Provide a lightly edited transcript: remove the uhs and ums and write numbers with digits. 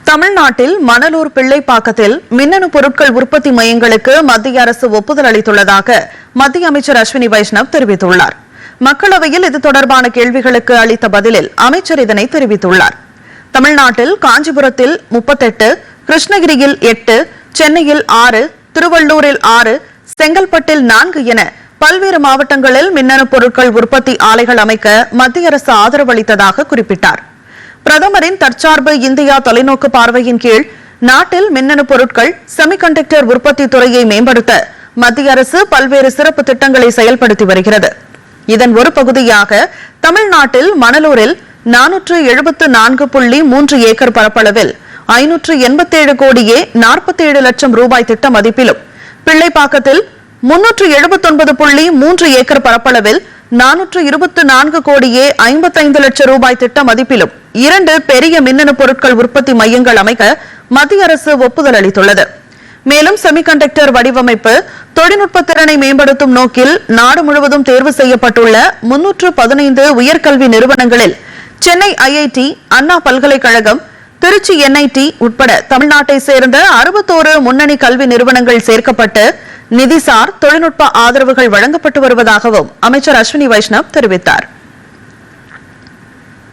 தமிழ்நாட்டில் மணலூர் பிள்ளைப்பாக்கத்தில் மின்னணு பொருட்கள் உற்பத்தி மையங்களுக்கு மத்திய அரசு ஒப்புதல் அளித்துள்ளதாக மத்திய அமைச்சர் அஸ்வினி வைஷ்ணவ் தெரிவித்துள்ளார். மக்களவையில் இது தொடர்பான கேள்விகளுக்கு அளித்த பதிலில் அமைச்சர் இதனை தெரிவித்துள்ளார். தமிழ்நாட்டில் காஞ்சிபுரத்தில் 38, கிருஷ்ணகிரியில் 8, சென்னையில் 6, திருவள்ளூரில் 6, செங்கல்பட்டில் 4 என பல்வேறு மாவட்டங்களில் மின்னணு பொருட்கள் உற்பத்தி ஆலைகள் அமைக்க மத்திய அரசு ஆதரவு அளித்ததாக குறிப்பிட்டார். பிரதமரின் தற்சார்பு இந்தியா தொலைநோக்கு பார்வையின் கீழ் நாட்டில் மின்னணு பொருட்கள் செமிகண்டக்டர் உற்பத்தி துறையை மேம்படுத்த மத்திய அரசு பல்வேறு சிறப்பு திட்டங்களை செயல்படுத்தி வருகிறது. இதன் ஒரு பகுதியாக தமிழ்நாட்டில் மணலூரில் 474.3 ஏக்கர் பரப்பளவில் 587 கோடியே 47 லட்சம் ரூபாய் திட்ட மதிப்பிலும், பிள்ளைப்பாக்கத்தில் 379.3 ஏக்கர் பரப்பளவில் 424 கோடியே 55 லட்சம் ரூபாய் திட்ட மதிப்பிலும் 2 பெரிய மின்னணு பொருட்கள் உற்பத்தி மையங்கள் அமைக்க மத்திய அரசு ஒப்புதல் அளித்துள்ளது. மேலும் செமிகண்டக்டர் வடிவமைப்பு தொழில்நுட்ப திறனை மேம்படுத்தும் நோக்கில் நாடு முழுவதும் தேர்வு செய்யப்பட்டுள்ள 315 உயர்கல்வி நிறுவனங்களில் சென்னை IIT, அண்ணா பல்கலைக்கழகம், திருச்சி NIT உட்பட தமிழ்நாட்டை சேர்ந்த 61 முன்னணி கல்வி நிறுவனங்கள் சேர்க்கப்பட்டு நிதிசார் தொழில்நுட்ப ஆதரவுகள் வழங்கப்பட்டு வருவதாகவும் அமைச்சர் அஸ்வினி வைஷ்ணவ் தெரிவித்தார்.